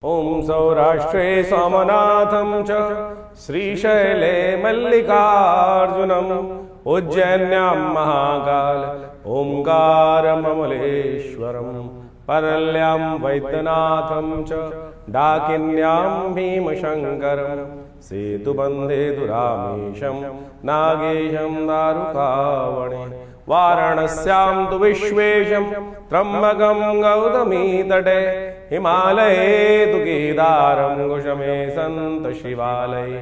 ओम सौराष्ट्रे सोमनाथं च श्रीशैले मल्लिकार्जुनम् उज्जैन्यां महाकाल ओंकारममलेश्वरम् परल्यां वैद्यनाथं च डाकिन्यां भीमशङ्करम् सेतुबन्धे दुरामेशं नागेशं दारुकावणे वाराणस्यां तु विश्वेशं त्र्यम्बकं गौतमी तटे हिमालये तु केदारं कुशमे सन्त शिवालये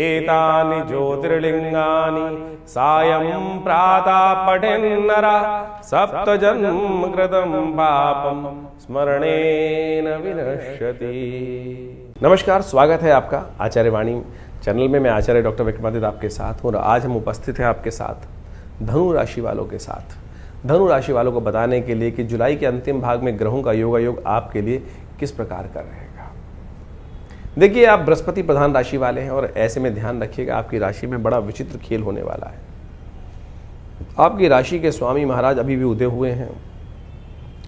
एतानि ज्योतिर्लिङ्गानि सायं प्रातः पठेन्नरः सप्तजन्म कृतं पापं स्मरणेन विनश्यति। नमस्कार, स्वागत है आपका आचार्य वाणी चैनल में। मैं आचार्य डॉक्टर विक्रमादित्य आपके साथ हूँ और आज हम उपस्थित हैं आपके साथ धनु राशि वालों के साथ। धनु राशि वालों को बताने के लिए कि जुलाई के अंतिम भाग में ग्रहों का योगायोग आपके लिए किस प्रकार का रहेगा। देखिए, आप बृहस्पति प्रधान राशि वाले हैं और ऐसे में ध्यान रखिएगा, आपकी राशि में बड़ा विचित्र खेल होने वाला है। आपकी राशि के स्वामी महाराज अभी भी उदय हुए हैं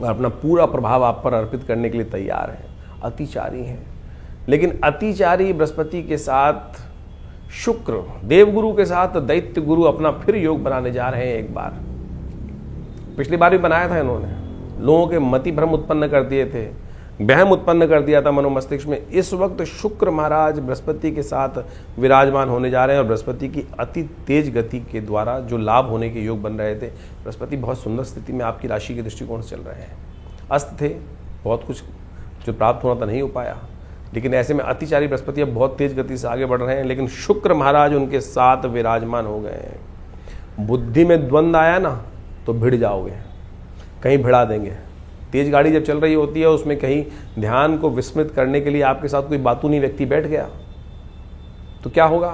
और अपना पूरा प्रभाव आप पर अर्पित करने के लिए तैयार हैं, अतिचारी हैं। लेकिन अतिचारी बृहस्पति के साथ शुक्र देवगुरु के साथ दैत्य गुरु अपना फिर योग बनाने जा रहे हैं। एक बार पिछली बार भी बनाया था इन्होंने, लोगों के मति भ्रम उत्पन्न कर दिए थे, वहम उत्पन्न कर दिया था मनोमस्तिष्क में। इस वक्त शुक्र महाराज बृहस्पति के साथ विराजमान होने जा रहे हैं और बृहस्पति की अति तेज गति के द्वारा जो लाभ होने के योग बन रहे थे, बृहस्पति बहुत सुंदर स्थिति में आपकी राशि के दृष्टिकोण से चल रहे हैं। अस्त थे, बहुत कुछ जो प्राप्त होना था नहीं हो पाया, लेकिन ऐसे में अतिचारी बृहस्पति अब बहुत तेज गति से आगे बढ़ रहे हैं। लेकिन शुक्र महाराज उनके साथ विराजमान हो गए हैं। बुद्धि में द्वंद्व आया ना तो भिड़ जाओगे, कहीं भिड़ा देंगे। तेज गाड़ी जब चल रही होती है उसमें कहीं ध्यान को विस्मृत करने के लिए आपके साथ कोई बातूनी व्यक्ति बैठ गया तो क्या होगा,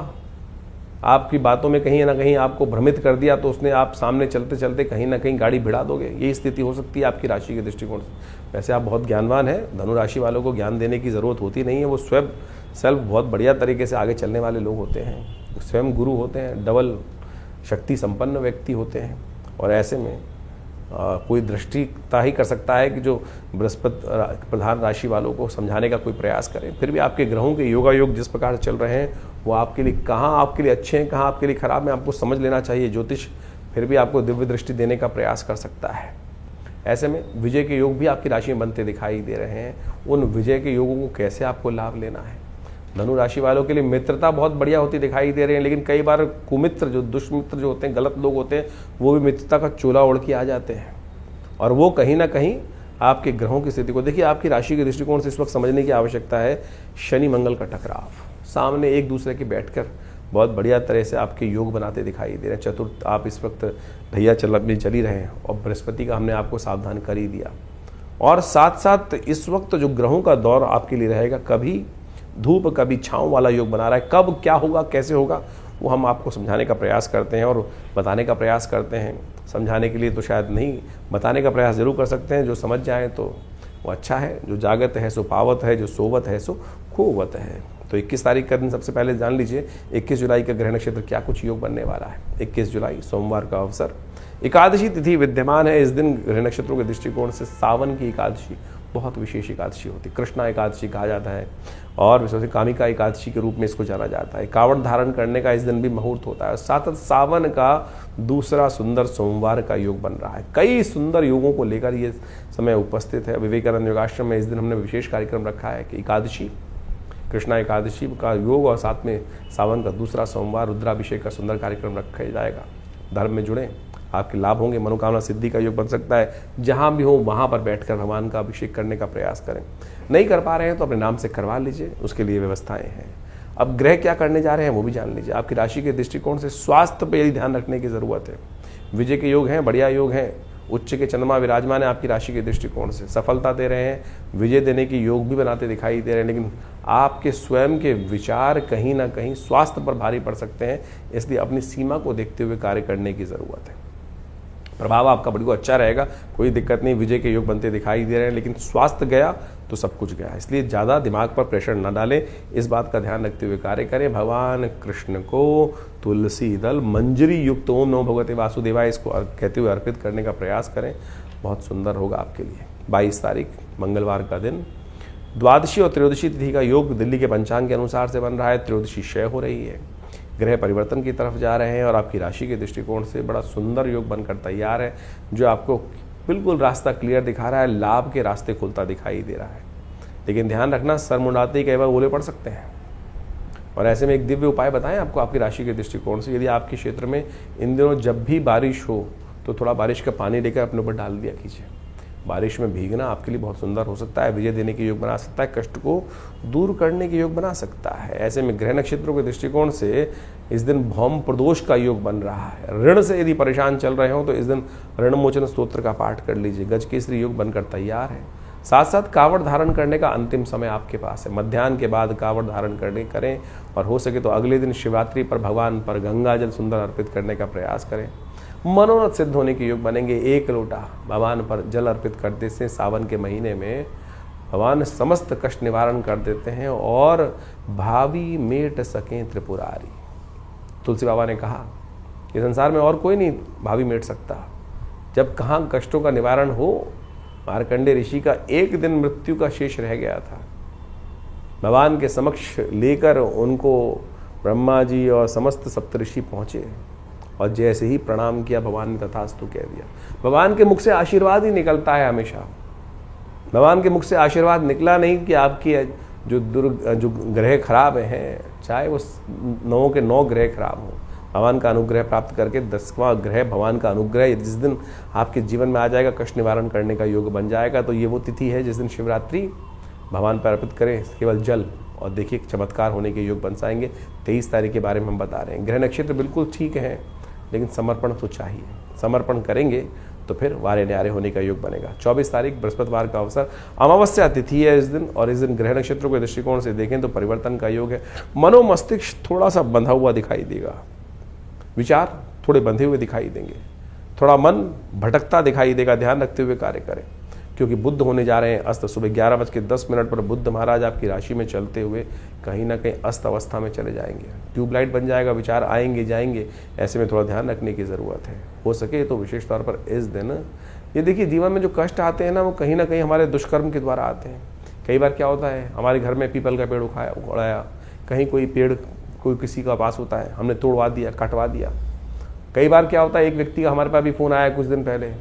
आपकी बातों में कहीं ना कहीं आपको भ्रमित कर दिया तो उसने आप सामने चलते चलते कहीं ना कहीं गाड़ी भिड़ा दोगे। यही स्थिति हो सकती है आपकी राशि के दृष्टिकोण से। वैसे आप बहुत ज्ञानवान हैं, धनु राशि वालों को ज्ञान देने की ज़रूरत होती नहीं है। वो स्वयं सेल्फ बहुत बढ़िया तरीके से आगे चलने वाले लोग होते हैं, स्वयं गुरु होते हैं, डबल शक्ति संपन्न व्यक्ति होते हैं। और ऐसे में कोई दृष्टिता ही कर सकता है कि जो बृहस्पति प्रधान राशि वालों को समझाने का कोई प्रयास करें। फिर भी आपके ग्रहों के योगायोग जिस प्रकार से चल रहे हैं वो आपके लिए कहाँ आपके लिए अच्छे हैं, कहाँ आपके लिए खराब है, आपको समझ लेना चाहिए। ज्योतिष फिर भी आपको दिव्य दृष्टि देने का प्रयास कर सकता है। ऐसे में विजय के योग भी आपकी राशि में बनते दिखाई दे रहे हैं। उन विजय के योगों को कैसे आपको लाभ लेना है। धनु राशि वालों के लिए मित्रता बहुत बढ़िया होती दिखाई दे रही है, लेकिन कई बार कुमित्र जो दुष्मित्र जो होते हैं, गलत लोग होते हैं, वो भी मित्रता का चोला ओढ़ के आ जाते हैं और वो कहीं ना कहीं आपके ग्रहों की स्थिति को देखिए। आपकी राशि के दृष्टिकोण से इस वक्त समझने की आवश्यकता है शनि मंगल का टकराव, सामने एक दूसरे के बैठकर बहुत बढ़िया तरह से आपके योग बनाते दिखाई दे रहे हैं। चतुर्थ आप इस वक्त ढैया चल ही रहे हैं और बृहस्पति का हमने आपको सावधान कर ही दिया। और साथ साथ इस वक्त जो ग्रहों का दौर आपके लिए रहेगा, कभी धूप कभी छाँव वाला योग बना रहा है। कब क्या होगा, कैसे होगा, वो हम आपको समझाने का प्रयास करते हैं और बताने का प्रयास करते हैं। समझाने के लिए तो शायद नहीं, बताने का प्रयास जरूर कर सकते हैं। जो समझ जाए तो वो अच्छा है। जो जागत है सो पावत है, जो सोवत है सो खोवत है। तो 21 तारीख का दिन सबसे पहले जान लीजिए 21 जुलाई का ग्रह नक्षत्र क्या कुछ योग बनने वाला है। 21 जुलाई सोमवार का अवसर, एकादशी तिथि विद्यमान है। इस दिन ग्रह नक्षत्रों के दृष्टिकोण से सावन की एकादशी बहुत विशेष एकादशी होती है, कृष्णा एकादशी कहा जाता है और विशेष कामिका एकादशी के रूप में इसको जाना जाता है। कावड़ धारण करने का इस दिन भी मुहूर्त होता है। साथ ही सावन का दूसरा सुंदर सोमवार का योग बन रहा है। कई सुंदर योगों को लेकर ये समय उपस्थित है। विवेकानंद योगाश्रम में इस दिन हमने विशेष कार्यक्रम रखा है कि एकादशी, कृष्णा एकादशी का योग और साथ में सावन का दूसरा सोमवार रुद्राभिषेक का सुंदर कार्यक्रम रखा जाएगा। धर्म में जुड़ें, आपके लाभ होंगे। मनोकामना सिद्धि का योग बन सकता है। जहाँ भी हो वहाँ पर बैठकर भगवान का अभिषेक करने का प्रयास करें। नहीं कर पा रहे हैं तो अपने नाम से करवा लीजिए, उसके लिए व्यवस्थाएं हैं। अब ग्रह क्या करने जा रहे हैं वो भी जान लीजिए। आपकी राशि के दृष्टिकोण से स्वास्थ्य पर यदि ध्यान रखने की ज़रूरत है। विजय के योग हैं, बढ़िया योग हैं। उच्च के चंद्रमा विराजमान है आपकी राशि के दृष्टिकोण से, सफलता दे रहे हैं, विजय देने की योग भी बनाते दिखाई दे रहे हैं। लेकिन आपके स्वयं के विचार कहीं ना कहीं स्वास्थ्य पर भारी पड़ सकते हैं, इसलिए अपनी सीमा को देखते हुए कार्य करने की ज़रूरत है। प्रभाव आपका बड़ी को अच्छा रहेगा, कोई दिक्कत नहीं। विजय के योग बनते दिखाई दे रहे हैं, लेकिन स्वास्थ्य गया तो सब कुछ गया। इसलिए ज़्यादा दिमाग पर प्रेशर न डालें, इस बात का ध्यान रखते हुए कार्य करें। भगवान कृष्ण को तुलसी दल मंजरी युक्त ओम नमो भगवते वासुदेवाय इसको कहते हुए अर्पित करने का प्रयास करें। बहुत सुंदर होगा आपके लिए। 22 तारीख मंगलवार का दिन द्वादशी और त्रयोदशी तिथि का योग दिल्ली के पंचांग के अनुसार से बन रहा है। त्रयोदशी क्षय हो रही है, ग्रह परिवर्तन की तरफ जा रहे हैं और आपकी राशि के दृष्टिकोण से बड़ा सुंदर योग बनकर तैयार है, जो आपको बिल्कुल रास्ता क्लियर दिखा रहा है, लाभ के रास्ते खुलता दिखाई दे रहा है। लेकिन ध्यान रखना, सर मुंडाते ही कई बार ओले पड़ सकते हैं। और ऐसे में एक दिव्य उपाय बताएं आपको आपकी राशि के दृष्टिकोण से। यदि आपके क्षेत्र में इन दिनों जब भी बारिश हो तो थोड़ा बारिश का पानी लेकर अपने ऊपर डाल दिया कीजिए। बारिश में भीगना आपके लिए बहुत सुंदर हो सकता है, विजय देने के योग बना सकता है, कष्ट को दूर करने के योग बना सकता है। ऐसे में ग्रह नक्षत्रों के दृष्टिकोण से इस दिन भौम प्रदोष का योग बन रहा है। ऋण से यदि परेशान चल रहे हो तो इस दिन ऋण मोचन स्तोत्र का पाठ कर लीजिए। गजकेसरी योग बनकर तैयार है। साथ साथ कावड़ धारण करने का अंतिम समय आपके पास है। मध्याह्न के बाद कावड़ धारण करें और हो सके तो अगले दिन शिवरात्रि पर भगवान पर गंगा जल सुंदर अर्पित करने का प्रयास करें। मनोरथ सिद्ध होने के योग बनेंगे। 1 लोटा भगवान पर जल अर्पित करते से सावन के महीने में भगवान समस्त कष्ट निवारण कर देते हैं और भावी मेट सकें त्रिपुरारी। तुलसी बाबा ने कहा कि संसार में और कोई नहीं भावी मेट सकता। जब कहाँ कष्टों का निवारण हो, मार्कंडेय ऋषि का एक दिन मृत्यु का शेष रह गया था, भगवान के समक्ष लेकर उनको ब्रह्मा जी और समस्त सप्तऋषि पहुंचे और जैसे ही प्रणाम किया भगवान ने तथास्तु कह दिया। भगवान के मुख से आशीर्वाद ही निकलता है हमेशा। भगवान के मुख से आशीर्वाद निकला नहीं कि आपकी जो ग्रह खराब हैं, चाहे वो 9 के 9 ग्रह खराब हों, भगवान का अनुग्रह प्राप्त करके 10वां ग्रह भगवान का अनुग्रह जिस दिन आपके जीवन में आ जाएगा, कष्ट निवारण करने का योग बन जाएगा। तो ये वो तिथि है जिस दिन शिवरात्रि भगवान पर अर्पित करें केवल जल, और देखिए चमत्कार होने के योग बन जाएंगे। 23 तारीख के बारे में हम बता रहे हैं। ग्रह नक्षत्र बिल्कुल ठीक है, लेकिन समर्पण तो चाहिए। समर्पण करेंगे तो फिर वारे न्यारे होने का योग बनेगा। 24 तारीख बृहस्पतिवार का अवसर, अमावस्या तिथि है इस दिन, और इस दिन ग्रह नक्षत्रों के दृष्टिकोण से देखें तो परिवर्तन का योग है। मनोमस्तिष्क थोड़ा सा बंधा हुआ दिखाई देगा, विचार थोड़े बंधे हुए दिखाई देंगे, थोड़ा मन भटकता दिखाई देगा। ध्यान रखते हुए कार्य करें, क्योंकि बुध होने जा रहे हैं अस्त। सुबह 11:10 पर बुध महाराज आपकी राशि में चलते हुए कहीं ना कहीं अस्त अवस्था में चले जाएंगे। ट्यूबलाइट बन जाएगा, विचार आएंगे जाएंगे। ऐसे में थोड़ा ध्यान रखने की ज़रूरत है। हो सके तो विशेष तौर पर इस दिन ये देखिए, जीवन में जो कष्ट आते हैं ना, वो कहीं ना कहीं हमारे दुष्कर्म के द्वारा आते हैं। कई बार क्या होता है, हमारे घर में पीपल का पेड़ उड़ाया, कहीं कोई पेड़ कोई किसी का पास होता है, हमने तोड़वा दिया, कटवा दिया। कई बार क्या होता है, एक व्यक्ति का हमारे पास भी फ़ोन आया कुछ दिन पहले,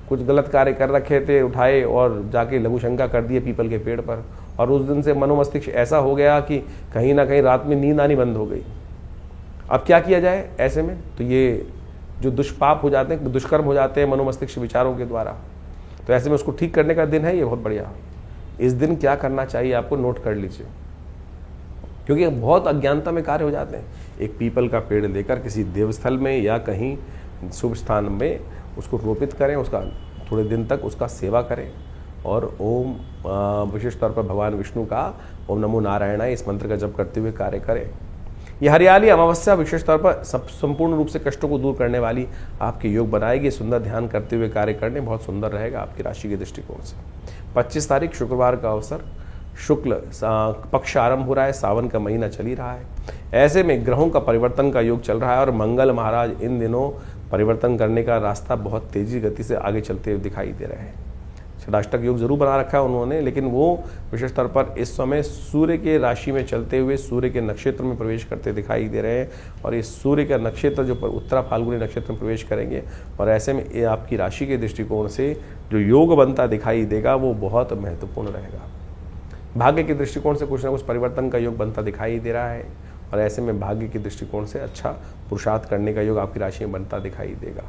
कुछ गलत कार्य कर रखे थे, उठाए और जाके लघु शंका कर दिए पीपल के पेड़ पर, और उस दिन से मनोमस्तिष्क ऐसा हो गया कि कहीं ना कहीं रात में नींद आनी बंद हो गई। अब क्या किया जाए ऐसे में? तो ये जो दुष्पाप हो जाते हैं, दुष्कर्म हो जाते हैं मनोमस्तिष्क विचारों के द्वारा, तो ऐसे में उसको ठीक करने का दिन है ये, बहुत बढ़िया। इस दिन क्या करना चाहिए आपको, नोट कर लीजिए, क्योंकि बहुत अज्ञानता में कार्य हो जाते हैं। एक पीपल का पेड़ लेकर किसी देवस्थल में या कहीं शुभ स्थान में उसको रोपित करें, उसका थोड़े दिन तक उसका सेवा करें, और ओम विशेष तौर पर भगवान विष्णु का ओम नमो नारायणाय इस मंत्र का जप करते हुए कार्य करें। यह हरियाली अमावस्या विशेष तौर पर संपूर्ण रूप से कष्टों को दूर करने वाली आपके योग बनाएगी। सुंदर ध्यान करते हुए कार्य करने बहुत सुंदर रहेगा आपकी राशि के दृष्टिकोण से। 25 तारीख शुक्रवार का अवसर, शुक्ल पक्ष आरंभ हो रहा है, सावन का महीना चल ही रहा है। ऐसे में ग्रहों का परिवर्तन का योग चल रहा है और मंगल महाराज इन दिनों परिवर्तन करने का रास्ता बहुत तेजी गति से आगे चलते हुए दिखाई दे रहे हैं। षडाष्टक योग जरूर बना रखा है उन्होंने, लेकिन वो विशेष तौर पर इस समय सूर्य के राशि में चलते हुए सूर्य के नक्षत्र में प्रवेश करते दिखाई दे रहे हैं, और इस सूर्य का नक्षत्र जो उत्तरा फाल्गुनी नक्षत्र में प्रवेश करेंगे, और ऐसे में ये आपकी राशि के दृष्टिकोण से जो योग बनता दिखाई देगा वो बहुत महत्वपूर्ण रहेगा। भाग्य के दृष्टिकोण से कुछ ना कुछ परिवर्तन का योग बनता दिखाई दे रहा है, और ऐसे में भाग्य के दृष्टिकोण से अच्छा पुरुषार्थ करने का योग आपकी राशि में बनता दिखाई देगा।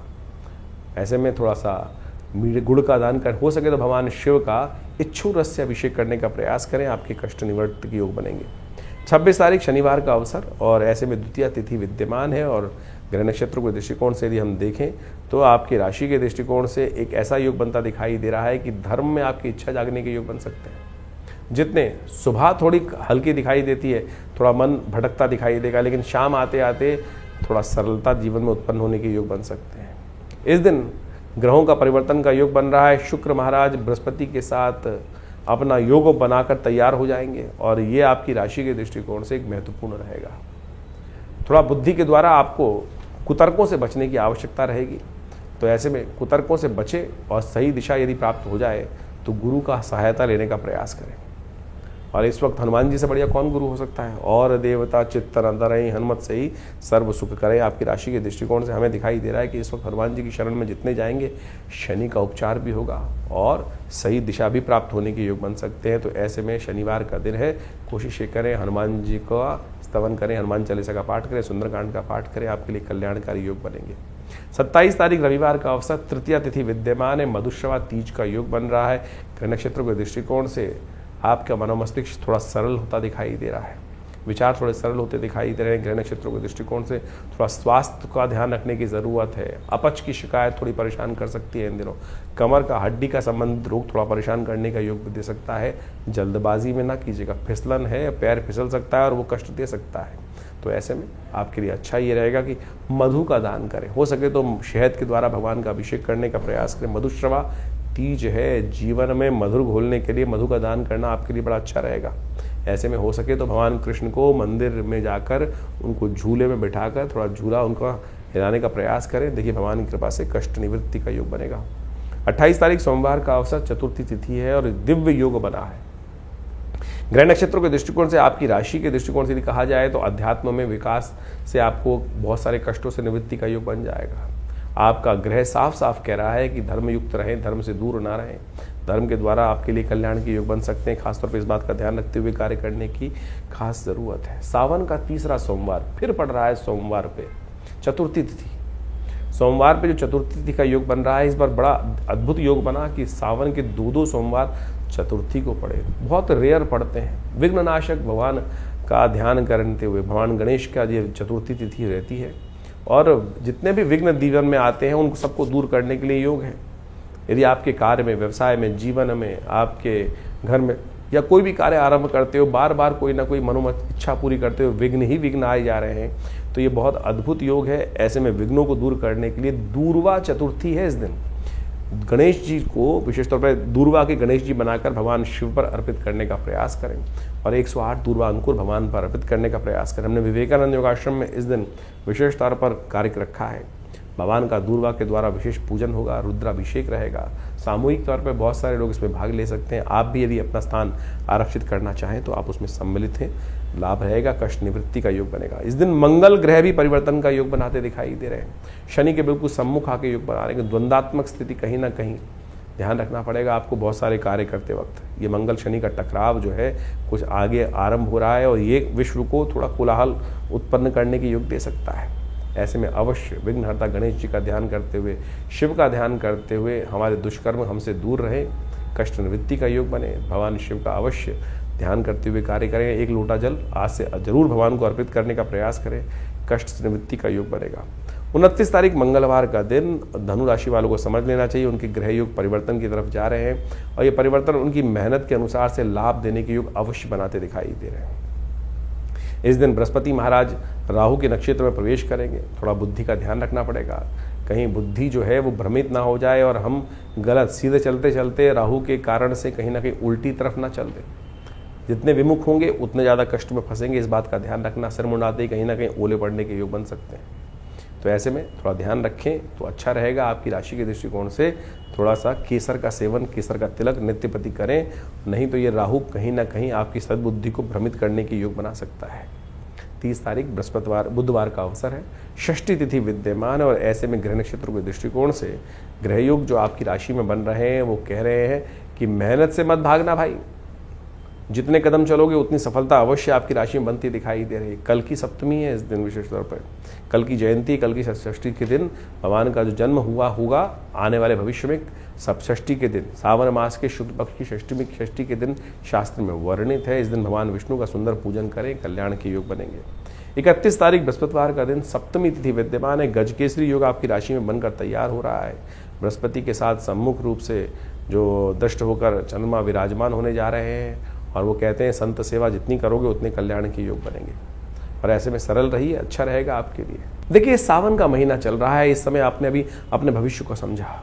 ऐसे में थोड़ा सा गुड़ का दान कर, हो सके तो भगवान शिव का इच्छु रस से अभिषेक करने का प्रयास करें, आपके कष्ट निवृत्ति के योग बनेंगे। 26 तारीख शनिवार का अवसर, और ऐसे में द्वितीय तिथि विद्यमान है, और ग्रह नक्षत्रों के दृष्टिकोण से यदि हम देखें तो आपकी राशि के दृष्टिकोण से एक ऐसा योग बनता दिखाई दे रहा है कि धर्म में आपकी इच्छा जागने के योग बन सकते हैं। जितने सुबह थोड़ी हल्की दिखाई देती है, थोड़ा मन भटकता दिखाई देगा, लेकिन शाम आते आते थोड़ा सरलता जीवन में उत्पन्न होने के योग बन सकते हैं। इस दिन ग्रहों का परिवर्तन का योग बन रहा है। शुक्र महाराज बृहस्पति के साथ अपना योग बनाकर तैयार हो जाएंगे, और ये आपकी राशि के दृष्टिकोण से एक महत्वपूर्ण रहेगा। थोड़ा बुद्धि के द्वारा आपको कुतर्कों से बचने की आवश्यकता रहेगी, तो ऐसे में कुतर्कों से बचे और सही दिशा यदि प्राप्त हो जाए तो गुरु का सहायता लेने का प्रयास करें। और इस वक्त हनुमान जी से बढ़िया कौन गुरु हो सकता है। और देवता चित्तन अंतरहि हनुमत से ही सर्व सुख करे। आपकी राशि के दृष्टिकोण से हमें दिखाई दे रहा है कि इस वक्त हनुमान जी की शरण में जितने जाएंगे शनि का उपचार भी होगा और सही दिशा भी प्राप्त होने के योग बन सकते हैं। तो ऐसे में शनिवार का दिन है, कोशिश करें हनुमान जी का स्तवन करें, हनुमान चालीसा का पाठ करें, सुंदरकांड का पाठ करें, आपके लिए कल्याणकारी योग बनेंगे। 27 तारीख रविवार का अवसर, तृतीया तिथि विद्यमान है, मधुश्रवा तीज का योग बन रहा है। ग्रह नक्षत्रों के दृष्टिकोण से आपका मनोमस्तिष्क थोड़ा सरल होता दिखाई दे रहा है, विचार थोड़े सरल होते दिखाई दे रहे हैं। ग्रह नक्षत्रों के दृष्टिकोण से थोड़ा स्वास्थ्य का ध्यान रखने की ज़रूरत है। अपच की शिकायत थोड़ी परेशान कर सकती है इन दिनों। कमर का हड्डी का संबंधित रोग थोड़ा परेशान करने का योग दे सकता है। जल्दबाजी में ना कीजिएगा, फिसलन है, पैर फिसल सकता है और वो कष्ट दे सकता है। तो ऐसे में आपके लिए अच्छा ये रहेगा कि मधु का दान करें, हो सके तो शहद के द्वारा भगवान का अभिषेक करने का प्रयास करें। मधुश्रवा तीज है, जीवन में मधुर घोलने के लिए मधु का दान करना आपके लिए बड़ा अच्छा रहेगा। ऐसे में हो सके तो भगवान कृष्ण को मंदिर में जाकर उनको झूले में बिठाकर थोड़ा झूला उनका हिलाने का प्रयास करें। देखिए भगवान की कृपा से कष्ट निवृत्ति का योग बनेगा। 28 तारीख सोमवार का अवसर, चतुर्थी तिथि है और दिव्य योग बना है। ग्रह नक्षत्रों के दृष्टिकोण से आपकी राशि के दृष्टिकोण से यदि कहा जाए तो अध्यात्म में विकास से आपको बहुत सारे कष्टों से निवृत्ति का योग बन जाएगा। आपका ग्रह साफ साफ कह रहा है कि धर्म युक्त रहें, धर्म से दूर ना रहें। धर्म के द्वारा आपके लिए कल्याण के योग बन सकते हैं। खासतौर पर इस बात का ध्यान रखते हुए कार्य करने की खास ज़रूरत है। सावन का तीसरा सोमवार फिर पड़ रहा है सोमवार पे, चतुर्थी तिथि। सोमवार पे जो चतुर्थी तिथि का योग बन रहा है, इस बार बड़ा अद्भुत योग बना कि सावन के दो सोमवार चतुर्थी को पड़े। बहुत रेयर पड़ते हैं। विघ्ननाशक भगवान का ध्यान करते हुए भगवान गणेश का ये चतुर्थी तिथि रहती है और जितने भी विघ्न जीवन में आते हैं उनको सबको दूर करने के लिए योग है। यदि आपके कार्य में, व्यवसाय में, जीवन में, आपके घर में या कोई भी कार्य आरंभ करते हो, बार बार कोई ना कोई मनोमत इच्छा पूरी करते हो, विघ्न ही विघ्न आए जा रहे हैं, तो ये बहुत अद्भुत योग है। ऐसे में विघ्नों को दूर करने के लिए दूर्वा चतुर्थी है। इस दिन गणेश जी को विशेष तौर पर दूर्वा के गणेश जी बनाकर भगवान शिव पर अर्पित करने का प्रयास करें और 108 दूर्वा अंकुर भगवान पर अर्पित करने का प्रयास करें। हमने विवेकानंद योगाश्रम में इस दिन विशेष तौर पर कार्य रखा है। भगवान का दूर्वा के द्वारा विशेष पूजन होगा, रुद्राभिषेक रहेगा। सामूहिक तौर पर बहुत सारे लोग इसमें भाग ले सकते हैं। आप भी यदि अपना स्थान आरक्षित करना चाहें तो आप उसमें सम्मिलित हैं, लाभ रहेगा। कष्ट निवृत्ति का योग बनेगा। इस दिन मंगल ग्रह भी परिवर्तन का योग बनाते दिखाई दे रहे हैं। शनि के बिल्कुल सम्मुख आके योग बना रहे हैं। द्वंद्वात्मक स्थिति कहीं ना कहीं ध्यान रखना पड़ेगा आपको बहुत सारे कार्य करते वक्त। ये मंगल शनि का टकराव जो है कुछ आगे आरंभ हो रहा है और ये विश्व को थोड़ा कोलाहल उत्पन्न करने के योग दे सकता है। ऐसे में अवश्य विघ्नहर्ता गणेश जी का ध्यान करते हुए, शिव का ध्यान करते हुए हमारे दुष्कर्म हमसे दूर रहें, कष्ट निवृत्ति का योग बने। भगवान शिव का अवश्य ध्यान करते हुए कार्य करें। एक लोटा जल आज से जरूर भगवान को अर्पित करने का प्रयास करें, कष्ट निवृत्ति का योग बनेगा। 29 तारीख मंगलवार का दिन, धनु राशि वालों को समझ लेना चाहिए उनके ग्रह योग परिवर्तन की तरफ जा रहे हैं और ये परिवर्तन उनकी मेहनत के अनुसार से लाभ देने के योग अवश्य बनाते दिखाई दे रहे हैं। इस दिन बृहस्पति महाराज राहु के नक्षत्र में प्रवेश करेंगे। थोड़ा बुद्धि का ध्यान रखना पड़ेगा, कहीं बुद्धि जो है वो भ्रमित ना हो जाए और हम गलत सीधे चलते चलते राहु के कारण से कहीं ना कहीं उल्टी तरफ ना चल दें। जितने विमुख होंगे उतने ज़्यादा कष्ट में फंसेंगे, इस बात का ध्यान रखना। सिर मुंडाते ही कहीं ना कहीं ओले पड़ने के योग बन सकते हैं। तो ऐसे में थोड़ा ध्यान रखें तो अच्छा रहेगा। आपकी राशि के दृष्टिकोण से थोड़ा सा केसर का सेवन, केसर का तिलक नित्य प्रति करें, नहीं तो ये राहु कहीं ना कहीं आपकी सद्बुद्धि को भ्रमित करने के योग बना सकता है। 30 तारीख बृहस्पतिवार बुधवार का अवसर है, षष्ठी तिथि विद्यमान है और ऐसे में ग्रह नक्षत्रों के दृष्टिकोण से ग्रह योग जो आपकी राशि में बन रहे हैं वो कह रहे हैं कि मेहनत से मत भागना भाई, जितने कदम चलोगे उतनी सफलता अवश्य आपकी राशि में बनती दिखाई दे रही है। कल की सप्तमी है इस दिन, विशेष तौर पर कल की जयंती, कल की षष्ठी के दिन भगवान का जो जन्म हुआ होगा आने वाले भविष्य में सप्तष्ठी के दिन, सावन मास के शुक्ल पक्ष की षष्ठी के दिन शास्त्र में वर्णित है। इस दिन भगवान विष्णु का सुंदर पूजन करें, कल्याण के योग बनेंगे। 31 तारीख बृहस्पतिवार का दिन, सप्तमी तिथि विद्यमान है। गजकेसरी योग आपकी राशि में बनकर तैयार हो रहा है। बृहस्पति के साथ सम्मुख रूप से जो दृष्ट होकर चंद्रमा विराजमान होने जा रहे हैं और वो कहते हैं संत सेवा जितनी करोगे उतने कल्याण के योग बनेंगे। और ऐसे में सरल रहिए, अच्छा रहेगा आपके लिए। देखिए सावन का महीना चल रहा है, इस समय आपने अभी अपने भविष्य को समझा।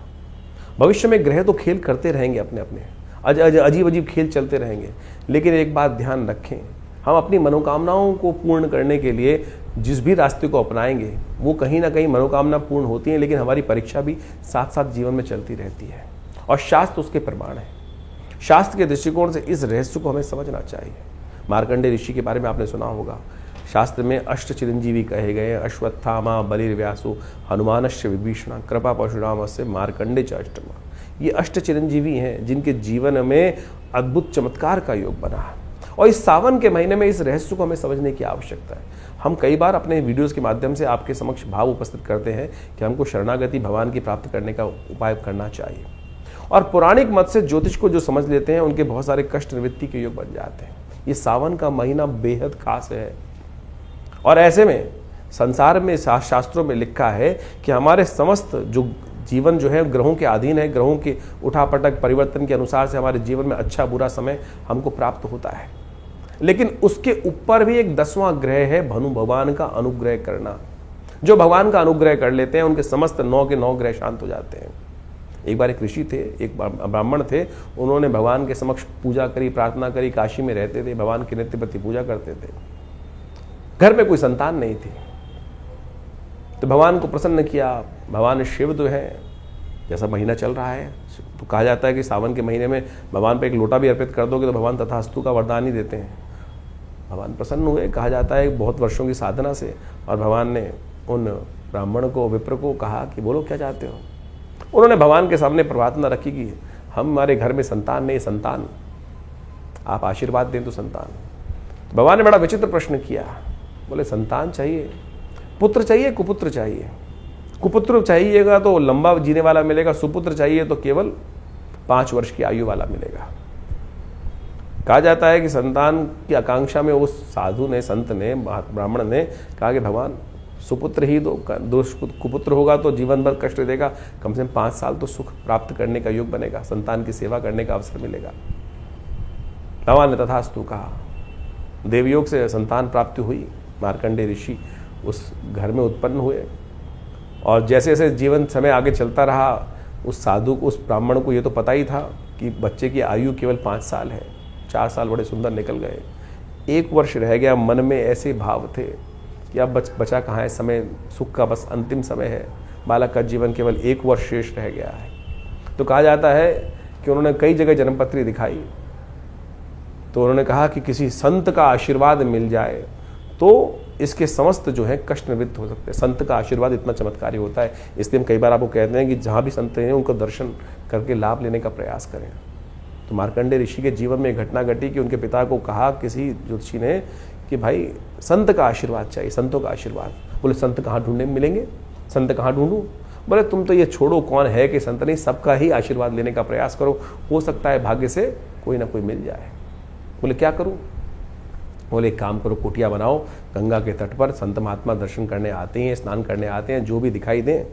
भविष्य में ग्रह तो खेल करते रहेंगे, अपने अपने अजीब अजीब खेल चलते रहेंगे, लेकिन एक बात ध्यान रखें, हम अपनी मनोकामनाओं को पूर्ण करने के लिए जिस भी रास्ते को अपनाएंगे वो कहीं ना कहीं मनोकामना पूर्ण होती है, लेकिन हमारी परीक्षा भी साथ साथ जीवन में चलती रहती है और शास्त्र उसके प्रमाण है। शास्त्र के दृष्टिकोण से इस रहस्य को हमें समझना चाहिए। मार्कंडेय ऋषि के बारे में आपने सुना होगा, शास्त्र में अष्ट चिरंजीवी कहे गए हैं, अश्वत्थामा, बलिर्व्यासु, हनुमानश्च विभीषण, कृपा परशुरामस्य, मार्कंडे च अष्टमा। ये अष्ट चिरंजीवी हैं जिनके जीवन में अद्भुत चमत्कार का योग बना है। और इस सावन के महीने में इस रहस्य को हमें समझने की आवश्यकता है। हम कई बार अपने वीडियोस के माध्यम से आपके समक्ष भाव उपस्थित करते हैं कि हमको शरणागति भगवान की प्राप्त करने का उपाय करना चाहिए। और पौराणिक मत से ज्योतिष को जो समझ लेते हैं उनके बहुत सारे कष्ट निवृत्ति के योग बन जाते हैं। ये सावन का महीना बेहद खास है। और ऐसे में संसार में शास्त्रों में लिखा है कि हमारे समस्त जो जीवन जो है ग्रहों के अधीन है, ग्रहों के उठापटक परिवर्तन के अनुसार से हमारे जीवन में अच्छा बुरा समय हमको प्राप्त होता है। लेकिन उसके ऊपर भी एक 10वां ग्रह है, भनु भगवान का अनुग्रह करना। जो भगवान का अनुग्रह कर लेते हैं उनके समस्त 9 के 9 ग्रह शांत हो जाते हैं। एक बार एक ऋषि थे, एक ब्राह्मण थे, उन्होंने भगवान के समक्ष पूजा करी, प्रार्थना करी, काशी में रहते थे, भगवान की नित्य प्रति पूजा करते थे। घर में कोई संतान नहीं थी, तो भगवान को प्रसन्न किया। भगवान शिव जो है, जैसा महीना चल रहा है तो कहा जाता है कि सावन के महीने में भगवान पे एक लोटा भी अर्पित कर दोगे तो भगवान तथास्तु का वरदान ही देते हैं। भगवान प्रसन्न हुए, कहा जाता है बहुत वर्षों की साधना से, और भगवान ने उन ब्राह्मण को, विप्र को कहा कि बोलो क्या चाहते हो। उन्होंने भगवान के सामने प्रार्थना रखी कि हमारे घर में संतान नहीं, संतान आप आशीर्वाद दें तो संतान। तो भगवान ने बड़ा विचित्र प्रश्न किया, बोले संतान चाहिए, पुत्र चाहिए, कुपुत्र चाहिए। कुपुत्र चाहिएगा तो लंबा जीने वाला मिलेगा, सुपुत्र चाहिए तो केवल 5 वर्ष की आयु वाला मिलेगा। कहा जाता है कि संतान की आकांक्षा में उस साधु ने, संत ने, ब्राह्मण ने कहा कि भगवान सुपुत्र ही दो, कुपुत्र होगा तो जीवन भर कष्ट देगा, कम से कम 5 साल तो सुख प्राप्त करने का योग बनेगा, संतान की सेवा करने का अवसर मिलेगा। भगवान ने तथास्तु कहा। देवयोग से संतान प्राप्ति हुई। मार्कंडेय ऋषि उस घर में उत्पन्न हुए, और जैसे जैसे जीवन समय आगे चलता रहा, उस साधु को, उस ब्राह्मण को ये तो पता ही था कि बच्चे की आयु केवल 5 साल है। 4 साल बड़े सुंदर निकल गए, 1 वर्ष रह गया। मन में ऐसे भाव थे कि अब बचा कहाँ है, समय सुख का बस अंतिम समय है, बालक का जीवन केवल 1 वर्ष शेष रह गया है। तो कहा जाता है कि उन्होंने कई जगह जन्मपत्री दिखाई, तो उन्होंने कहा कि किसी संत का आशीर्वाद मिल जाए तो इसके समस्त जो है कष्ट निवृत्त हो सकते हैं। संत का आशीर्वाद इतना चमत्कारी होता है, इसलिए हम कई बार आपको कहते हैं कि जहाँ भी संत हैं उनको दर्शन करके लाभ लेने का प्रयास करें। तो मार्कंडेय ऋषि के जीवन में एक घटना घटी कि उनके पिता को कहा किसी ज्योतिषी ने कि भाई संत का आशीर्वाद चाहिए, संतों का आशीर्वाद। बोले संत कहाँ ढूंढने मिलेंगे, संत कहाँ ढूंढूं। बोले तुम तो ये छोड़ो कौन है कि संत नहीं, सबका ही आशीर्वाद लेने का प्रयास करो, हो सकता है भाग्य से कोई ना कोई मिल जाए। बोले क्या करूं। बोले एक काम करो, कुटिया बनाओ, गंगा के तट पर संत महात्मा दर्शन करने आते हैं, स्नान करने आते हैं, जो भी दिखाई दें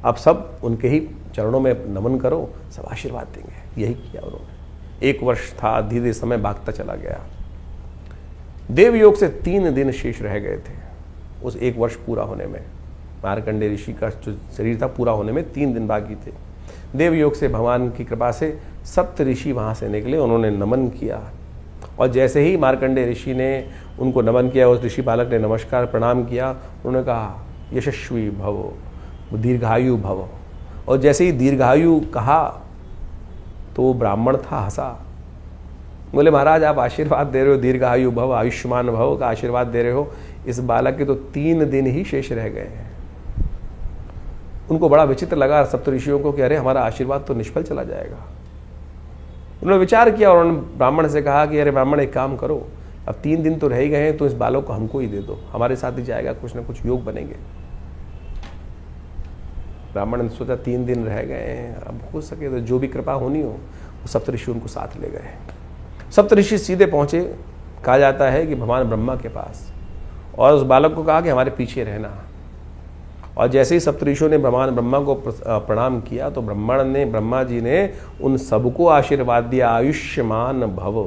आप सब उनके ही चरणों में नमन करो, सब आशीर्वाद देंगे। यही किया उन्होंने। 1 वर्ष था, धीरे धीरे समय भागता चला गया। देवयोग से 3 दिन शेष रह गए थे उस 1 वर्ष पूरा होने में। मार्कंडेय ऋषि का जो शरीर था पूरा होने में 3 दिन बाकी थे। देवयोग से भगवान की कृपा से 7 ऋषि वहाँ से निकले, उन्होंने नमन किया। और जैसे ही मार्कंडेय ऋषि ने उनको नमन किया, उस ऋषि बालक ने नमस्कार प्रणाम किया, उन्होंने कहा यशस्वी भव, दीर्घायु भव। और जैसे ही दीर्घायु कहा तो वो ब्राह्मण था, हंसा। बोले महाराज आप आशीर्वाद दे रहे हो, दीर्घायु भव, आयुष्मान भव का आशीर्वाद दे रहे हो, इस बालक के तो 3 दिन ही शेष रह गए हैं। उनको बड़ा विचित्र लगा सप्तऋषियों को कि अरे हमारा आशीर्वाद तो निष्फल चला जाएगा। उन्होंने विचार किया और उन्होंने ब्राह्मण से कहा कि अरे ब्राह्मण एक काम करो, अब 3 दिन तो रह ही गए हैं तो इस बालक को हमको ही दे दो, हमारे साथ ही जाएगा, कुछ ना कुछ योग बनेंगे। ब्राह्मण ने सोचा 3 दिन रह गए हैं, अब हो सके तो जो भी कृपा होनी हो, वो सप्तऋषि उनको साथ ले गए। सप्तऋषि सीधे पहुंचे, कहा जाता है कि भगवान ब्रह्मा के पास, और उस बालक को कहा कि हमारे पीछे रहना। और जैसे ही सप्तऋषियों ने भगवान ब्रह्मा को प्रणाम किया तो ब्रह्मा जी ने उन सबको आशीर्वाद दिया आयुष्मान भव।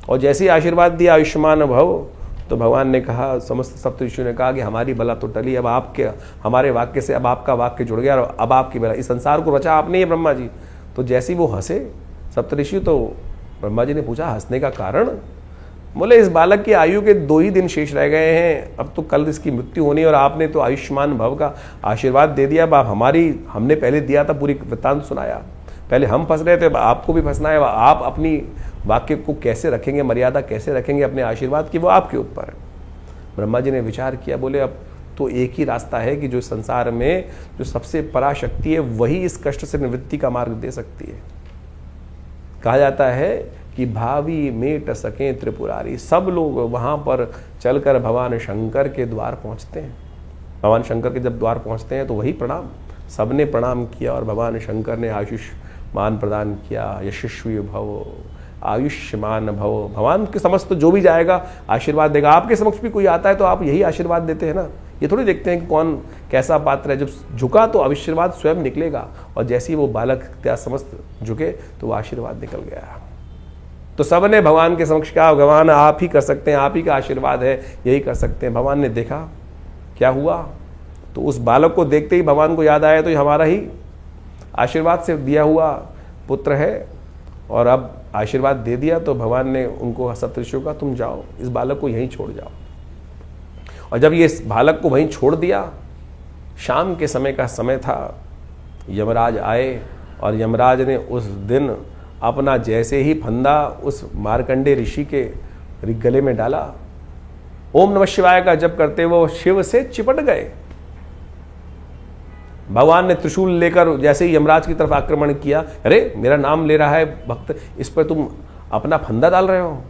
और जैसे ही आशीर्वाद दिया आयुष्मान भव तो भगवान ने कहा, समस्त सप्तऋषियों ने कहा कि हमारी बला तो टली, अब आपके हमारे वाक्य से अब आपका वाक्य जुड़ गया और अब आपकी बला, इस संसार को रचा आपने ही ब्रह्मा जी। तो जैसे ही वो हंसे सप्तऋषि, तो ब्रह्मा जी ने पूछा हंसने का कारण। बोले इस बालक की आयु के 2 ही दिन शेष रह गए हैं, अब तो कल इसकी मृत्यु होनी, और आपने तो आयुष्मान भव का आशीर्वाद दे दिया। अब हमने पहले दिया था, पूरी वृत्तांत सुनाया। पहले हम फंस रहे थे, आपको भी फंसना है। आप अपनी वाक्य को कैसे रखेंगे, मर्यादा कैसे रखेंगे अपने आशीर्वाद की, वो आपके ऊपर है। ब्रह्मा जी ने विचार किया, बोले अब तो एक ही रास्ता है कि जो संसार में जो सबसे पराशक्ति है वही इस कष्ट से निवृत्ति का मार्ग दे सकती है। कहा जाता है कि भावी मेट सके त्रिपुरारी, सब लोग वहां पर चलकर भगवान शंकर के द्वार पहुंचते हैं। भगवान शंकर के जब द्वार पहुंचते हैं तो वही प्रणाम, सबने प्रणाम किया और भगवान शंकर ने आयुष्मान प्रदान किया। यशस्वी भव, आयुष्मान भव। भगवान के समस्त जो भी जाएगा आशीर्वाद देगा। आपके समक्ष भी कोई आता है तो आप यही आशीर्वाद देते हैं ना, ये थोड़ी देखते हैं कि कौन कैसा पात्र है। जब झुका तो आशीर्वाद स्वयं निकलेगा, और जैसे ही वो बालक त्या समस्त झुके तो वो आशीर्वाद निकल गया। तो सबने भगवान के समक्ष कहा, भगवान आप ही कर सकते हैं, आप ही का आशीर्वाद है, यही कर सकते हैं। भगवान ने देखा क्या हुआ, तो उस बालक को देखते ही भगवान को याद आया तो ये हमारा ही आशीर्वाद से दिया हुआ पुत्र है, और अब आशीर्वाद दे दिया। तो भगवान ने उनको सप्तऋषियों का, तुम जाओ, इस बालक को यहीं छोड़ जाओ। और जब ये इस बालक को वहीं छोड़ दिया, शाम के समय का समय था, यमराज आए, और यमराज ने उस दिन अपना जैसे ही फंदा उस मार्कंडे ऋषि के गले में डाला, ओम नमः शिवाय का जप करते वो शिव से चिपट गए। भगवान ने त्रिशूल लेकर जैसे ही यमराज की तरफ आक्रमण किया, अरे मेरा नाम ले रहा है भक्त, इस पर तुम अपना फंदा डाल रहे हो।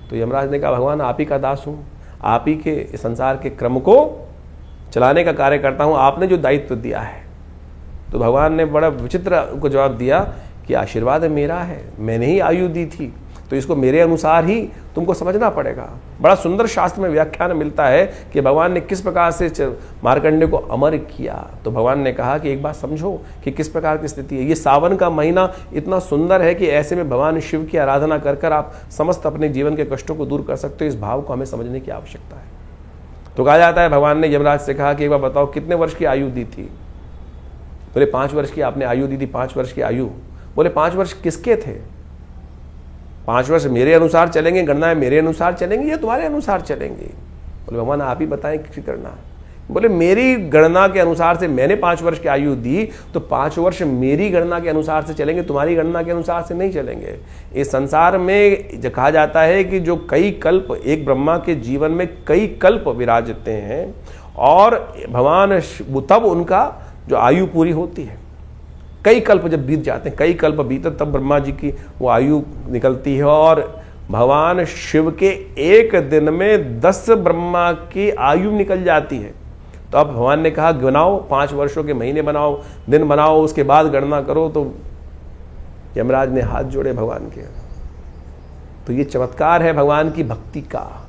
तो यमराज ने कहा, भगवान आप ही का दास हूं, आप ही के संसार के क्रम को चलाने का कार्य करता हूं, आपने जो दायित्व दिया है। तो भगवान ने बड़ा विचित्र को जवाब दिया कि आशीर्वाद मेरा है, मैंने ही आयु दी थी, तो इसको मेरे अनुसार ही तुमको समझना पड़ेगा। बड़ा सुंदर शास्त्र में व्याख्यान मिलता है कि भगवान ने किस प्रकार से मार्कंडे को अमर किया। तो भगवान ने कहा कि एक बात समझो कि किस प्रकार की स्थिति है। ये सावन का महीना इतना सुंदर है कि ऐसे में भगवान शिव की आराधना कर कर आप समस्त अपने जीवन के कष्टों को दूर कर सकते हो। इस भाव को हमें समझने की आवश्यकता है। तो कहा जाता है भगवान ने यमराज से कहा कि एक बार बताओ कितने वर्ष की आयु दी थी। बोले 5 वर्ष की आपने आयु दी थी। 5 वर्ष की आयु, बोले 5 वर्ष किसके थे? 5 वर्ष मेरे अनुसार चलेंगे, गणना है मेरे अनुसार चलेंगे या तुम्हारे अनुसार चलेंगे? बोले भगवान आप ही बताएं किसकी गणना। बोले मेरी गणना के अनुसार से मैंने 5 वर्ष की आयु दी, तो 5 वर्ष मेरी गणना के अनुसार से चलेंगे, तुम्हारी गणना के अनुसार से नहीं चलेंगे। इस संसार में कहा जाता है कि जो कई कल्प, एक ब्रह्मा के जीवन में कई कल्प विराजते हैं, और भगवान तब उनका जो आयु पूरी होती है। कई कल्प जब बीत जाते हैं, कई कल्प बीते, तब ब्रह्मा जी की वो आयु निकलती है। और भगवान शिव के एक दिन में 10 ब्रह्मा की आयु निकल जाती है। तो अब भगवान ने कहा गिनाओ, 5 वर्षों के महीने बनाओ, दिन बनाओ, उसके बाद गणना करो। तो यमराज ने हाथ जोड़े भगवान के। तो ये चमत्कार है भगवान की भक्ति का।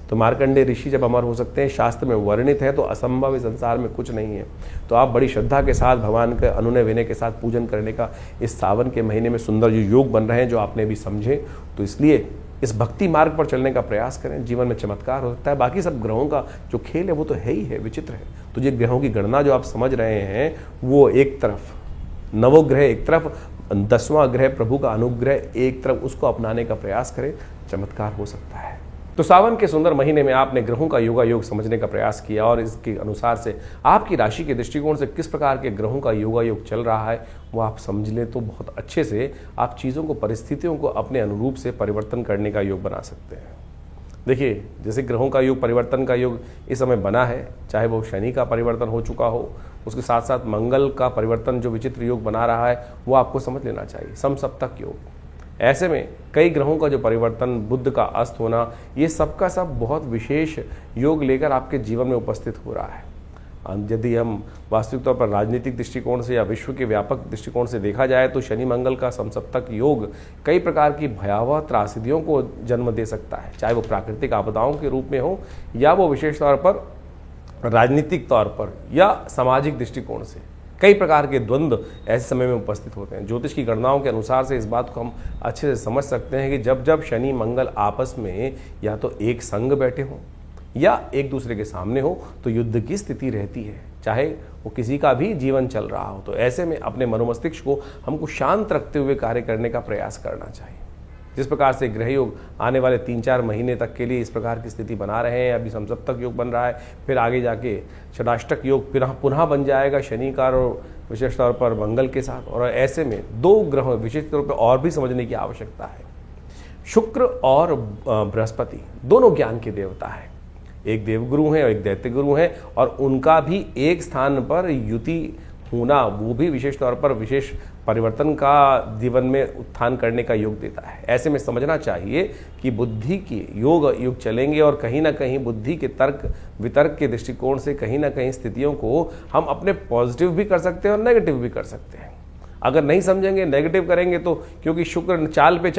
तो मार्कंडे ऋषि जब अमर हो सकते हैं, शास्त्र में वर्णित है, तो असंभव इस संसार में कुछ नहीं है। तो आप बड़ी श्रद्धा के साथ भगवान के अनुनय विनय के साथ पूजन करने का इस सावन के महीने में सुंदर जो योग बन रहे हैं, जो आपने भी समझे, तो इसलिए इस भक्ति मार्ग पर चलने का प्रयास करें। जीवन में चमत्कार हो सकता है। बाकी सब ग्रहों का जो खेल है वो तो है ही है, विचित्र है। तो ये ग्रहों की गणना जो आप समझ रहे हैं, वो एक तरफ नवोग्रह, एक तरफ 10वां ग्रह प्रभु का अनुग्रह, एक तरफ उसको अपनाने का प्रयास करें, चमत्कार हो सकता है। तो सावन के सुंदर महीने में आपने ग्रहों का योगायोग समझने का प्रयास किया, और इसके अनुसार से आपकी राशि के दृष्टिकोण से किस प्रकार के ग्रहों का योगायोग चल रहा है वो आप समझ लें, तो बहुत अच्छे से आप चीज़ों को, परिस्थितियों को अपने अनुरूप से परिवर्तन करने का योग बना सकते हैं। देखिए, जैसे ग्रहों का योग, परिवर्तन का योग इस समय बना है, चाहे वो शनि का परिवर्तन हो चुका हो, उसके साथ साथ मंगल का परिवर्तन जो विचित्र योग बना रहा है वो आपको समझ लेना चाहिए, समसप्तक योग। ऐसे में कई ग्रहों का जो परिवर्तन, बुध का अस्त होना, ये सबका सब बहुत विशेष योग लेकर आपके जीवन में उपस्थित हो रहा है। यदि हम वास्तविक तौर पर राजनीतिक दृष्टिकोण से या विश्व के व्यापक दृष्टिकोण से देखा जाए, तो शनि मंगल का समसप्तक योग कई प्रकार की भयावह त्रासदियों को जन्म दे सकता है, चाहे वो प्राकृतिक आपदाओं के रूप में हो, या वो विशेष तौर पर राजनीतिक तौर पर या सामाजिक दृष्टिकोण से। कई प्रकार के द्वंद्व ऐसे समय में उपस्थित होते हैं। ज्योतिष की गणनाओं के अनुसार से इस बात को हम अच्छे से समझ सकते हैं कि जब जब शनि मंगल आपस में या तो एक संग बैठे हों या एक दूसरे के सामने हो, तो युद्ध की स्थिति रहती है, चाहे वो किसी का भी जीवन चल रहा हो। तो ऐसे में अपने मनोमस्तिष्क को हमको शांत रखते हुए कार्य करने का प्रयास करना चाहिए। जिस प्रकार से ग्रह योग आने वाले 3-4 महीने तक के लिए इस प्रकार की स्थिति बना रहे हैं, अभी समसप्तक योग बन रहा है, फिर आगे जाके षडाष्टक योग पुनः बन जाएगा शनि का और विशेष तौर पर मंगल के साथ। और ऐसे में 2 ग्रह विशेष तौर पर और भी समझने की आवश्यकता है। शुक्र और बृहस्पति दोनों ज्ञान के देवता हैं, एक देवगुरु हैं और एक दैत्य गुरु हैं, और उनका भी एक स्थान पर युति होना वो भी विशेष तौर पर विशेष परिवर्तन का जीवन में उत्थान करने का योग देता है। ऐसे में समझना चाहिए कि बुद्धि की युग चलेंगे और कहीं ना कहीं बुद्धि के तर्क वितर्क के दृष्टिकोण से कहीं ना कहीं स्थितियों को हम अपने पॉजिटिव भी कर सकते हैं और नेगेटिव भी कर सकते हैं। अगर नहीं समझेंगे, नेगेटिव करेंगे तो, क्योंकि शुक्र चाल पे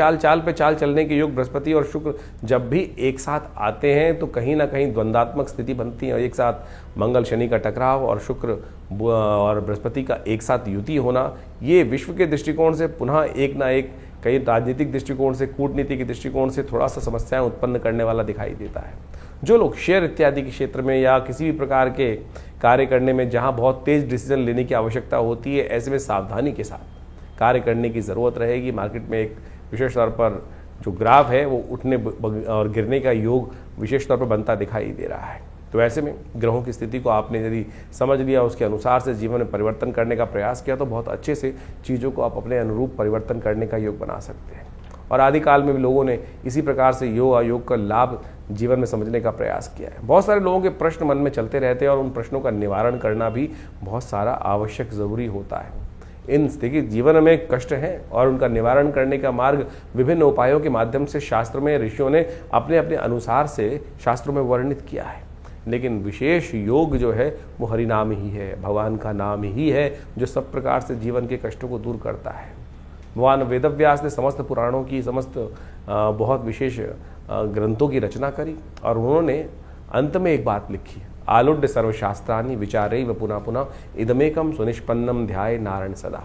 चाल चलने के योग, बृहस्पति और शुक्र जब भी एक साथ आते हैं तो कहीं ना कहीं द्वंद्वात्मक स्थिति बनती है। और एक साथ मंगल शनि का टकराव और शुक्र और बृहस्पति का एक साथ युति होना, ये विश्व के दृष्टिकोण से पुनः एक ना एक, कई राजनीतिक दृष्टिकोण से, कूटनीति के दृष्टिकोण से थोड़ा सा समस्याएं उत्पन्न करने वाला दिखाई देता है। जो लोग शेयर इत्यादि के क्षेत्र में या किसी भी प्रकार के कार्य करने में जहां बहुत तेज डिसीजन लेने की आवश्यकता होती है, ऐसे में सावधानी के साथ कार्य करने की ज़रूरत रहेगी। मार्केट में एक विशेष तौर पर जो ग्राफ है वो उठने और गिरने का योग विशेष तौर पर बनता दिखाई दे रहा है। तो ऐसे में ग्रहों की स्थिति को आपने यदि समझ लिया, उसके अनुसार से जीवन में परिवर्तन करने का प्रयास किया, तो बहुत अच्छे से चीज़ों को आप अपने अनुरूप परिवर्तन करने का योग बना सकते हैं। और आदिकाल में भी लोगों ने इसी प्रकार से योग अयोग का लाभ जीवन में समझने का प्रयास किया है। बहुत सारे लोगों के प्रश्न मन में चलते रहते हैं और उन प्रश्नों का निवारण करना भी बहुत सारा आवश्यक ज़रूरी होता है। देखिए, जीवन में कष्ट हैं और उनका निवारण करने का मार्ग विभिन्न उपायों के माध्यम से शास्त्र में ऋषियों ने अपने अपने अनुसार से शास्त्रों में वर्णित किया है। लेकिन विशेष योग जो है वो हरिनाम ही है, भगवान का नाम ही है, जो सब प्रकार से जीवन के कष्टों को दूर करता है। भगवान वेदव्यास ने समस्त पुराणों की, समस्त बहुत विशेष ग्रंथों की रचना करी और उन्होंने अंत में एक बात लिखी, आलुड्य सर्वशास्त्रानि विचारैव पुनः पुनः इदमेकम सुनिष्पन्नम ध्याये नारायण सदा।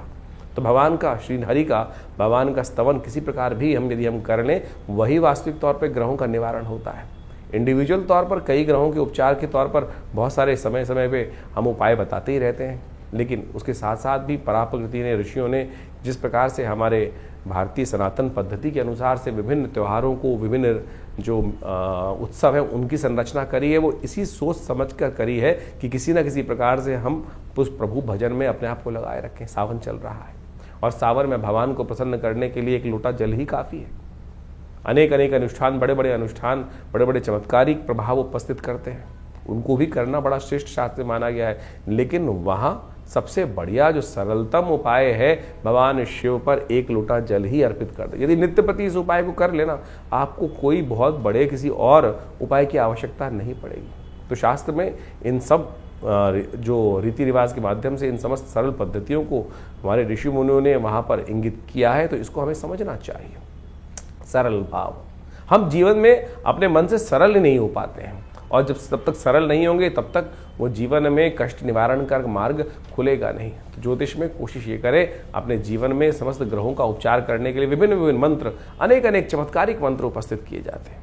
तो भगवान का, श्री हरि का, भगवान का स्तवन किसी प्रकार भी यदि हम कर लें, वही वास्तविक तौर पर ग्रहों का निवारण होता है। इंडिविजुअल तौर पर कई ग्रहों के उपचार के तौर पर बहुत सारे समय समय पे हम उपाय बताते ही रहते हैं, लेकिन उसके साथ साथ भी पराप्रकृति ने, ऋषियों ने जिस प्रकार से हमारे भारतीय सनातन पद्धति के अनुसार से विभिन्न त्योहारों को, विभिन्न जो उत्सव है उनकी संरचना करी है, वो इसी सोच समझ कर करी है कि किसी न किसी प्रकार से हम उस प्रभु भजन में अपने आप को लगाए रखें। सावन चल रहा है और सावन में भगवान को प्रसन्न करने के लिए एक लोटा जल ही काफ़ी है। अनेक अनुष्ठान, बड़े बड़े चमत्कारिक प्रभाव उपस्थित करते हैं, उनको भी करना बड़ा श्रेष्ठ शास्त्र माना गया है। लेकिन वहाँ सबसे बढ़िया जो सरलतम उपाय है, भगवान शिव पर एक लोटा जल ही अर्पित कर दे। यदि नित्यप्रति इस उपाय को कर लेना, आपको कोई बहुत बड़े किसी और उपाय की आवश्यकता नहीं पड़ेगी। तो शास्त्र में इन सब जो रीति रिवाज के माध्यम से इन समस्त सरल पद्धतियों को हमारे ऋषि मुनियों ने वहाँ पर इंगित किया है, तो इसको हमें समझना चाहिए। सरल भाव, हम जीवन में अपने मन से सरल नहीं हो पाते हैं, और जब तक सरल नहीं होंगे तब तक वो जीवन में कष्ट निवारण का मार्ग खुलेगा नहीं। तो ज्योतिष में कोशिश ये करें, अपने जीवन में समस्त ग्रहों का उपचार करने के लिए विभिन्न मंत्र, अनेक चमत्कारिक मंत्र उपस्थित किए जाते हैं,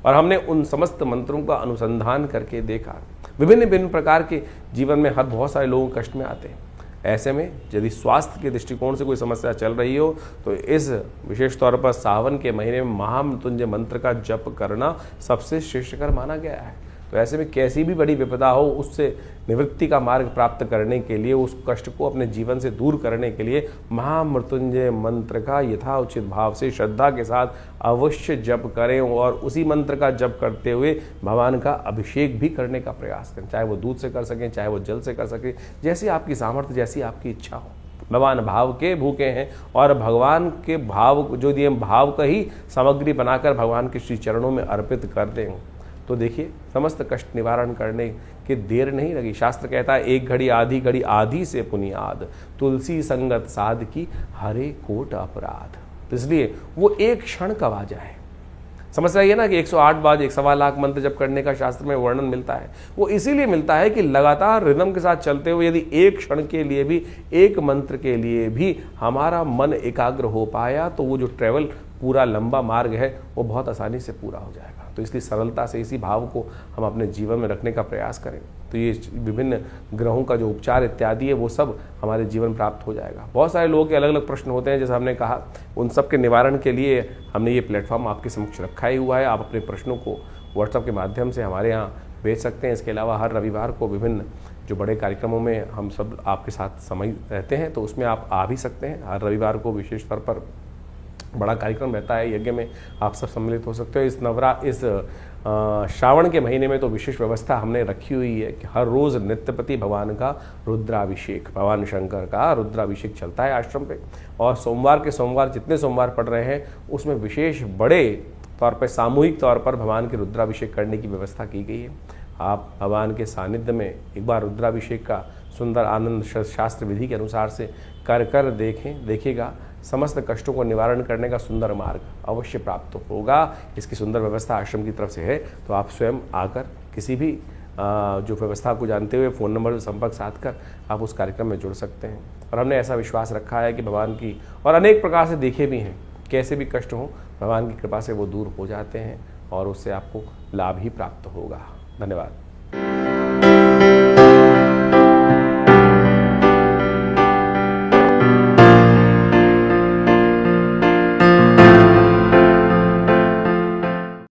और हमने उन समस्त मंत्रों का अनुसंधान करके देखा। विभिन्न प्रकार के जीवन में बहुत सारे लोग कष्ट में आते हैं। ऐसे में यदि स्वास्थ्य के दृष्टिकोण से कोई समस्या चल रही हो, तो इस विशेष तौर पर सावन के महीने में महामृत्युंजय मंत्र का जप करना सबसे श्रेष्ठकर माना गया है। तो ऐसे में कैसी भी बड़ी विपदा हो, उससे निवृत्ति का मार्ग प्राप्त करने के लिए, उस कष्ट को अपने जीवन से दूर करने के लिए महामृत्युंजय मंत्र का यथाउचित भाव से श्रद्धा के साथ अवश्य जप करें, और उसी मंत्र का जप करते हुए भगवान का अभिषेक भी करने का प्रयास करें। चाहे वो दूध से कर सकें, चाहे वो जल से कर सकें, जैसी आपकी सामर्थ्य, जैसी आपकी इच्छा हो। भगवान भाव के भूखे हैं, और भगवान के भाव जो दिए भाव का ही सामग्री बनाकर भगवान के श्री चरणों में अर्पित कर दें, तो देखिए समस्त कष्ट निवारण करने की देर नहीं लगी। शास्त्र कहता है, एक घड़ी आधी से पुनियाद, तुलसी संगत साध की हरे कोट अपराध। तो इसलिए वो एक क्षण कब आ जाए। समस्या ये ना कि 108 बार 1.25 लाख मंत्र जप करने का शास्त्र में वर्णन मिलता है, वो इसीलिए मिलता है कि लगातार रिदम के साथ चलते हुए यदि एक क्षण के लिए भी, एक मंत्र के लिए भी हमारा मन एकाग्र हो पाया, तो वो जो ट्रेवल पूरा लंबा मार्ग है वो बहुत आसानी से पूरा हो जाएगा। तो इसलिए सरलता से इसी भाव को हम अपने जीवन में रखने का प्रयास करें, तो ये विभिन्न ग्रहों का जो उपचार इत्यादि है वो सब हमारे जीवन प्राप्त हो जाएगा। बहुत सारे लोगों के अलग अलग प्रश्न होते हैं, जैसे हमने कहा, उन सब के निवारण के लिए हमने ये प्लेटफॉर्म आपके समक्ष रखा ही हुआ है। आप अपने प्रश्नों को व्हाट्सएप के माध्यम से हमारे यहाँ भेज सकते हैं। इसके अलावा हर रविवार को विभिन्न जो बड़े कार्यक्रमों में हम सब आपके साथ समय रहते हैं, तो उसमें आप आ भी सकते हैं। हर रविवार को विशेष तौर पर बड़ा कार्यक्रम रहता है, यज्ञ में आप सब सम्मिलित हो सकते हो। इस श्रावण के महीने में तो विशेष व्यवस्था हमने रखी हुई है कि हर रोज़ नित्यपति भगवान का रुद्राभिषेक, भगवान शंकर का रुद्राभिषेक चलता है आश्रम पे। और सोमवार के सोमवार जितने सोमवार पड़ रहे हैं उसमें विशेष बड़े तौर पर सामूहिक तौर पर भगवान के रुद्राभिषेक करने की व्यवस्था की गई है। आप भगवान के सानिध्य में एक बार रुद्राभिषेक का सुंदर आनंद शास्त्र विधि के अनुसार से कर देखिएगा, समस्त कष्टों को निवारण करने का सुंदर मार्ग अवश्य प्राप्त होगा। इसकी सुंदर व्यवस्था आश्रम की तरफ से है, तो आप स्वयं आकर किसी भी जो व्यवस्था को जानते हुए फ़ोन नंबर से संपर्क साध कर आप उस कार्यक्रम में जुड़ सकते हैं। और हमने ऐसा विश्वास रखा है कि भगवान की, और अनेक प्रकार से देखे भी हैं, कैसे भी कष्ट हों भगवान की कृपा से वो दूर हो जाते हैं और उससे आपको लाभ ही प्राप्त होगा। धन्यवाद।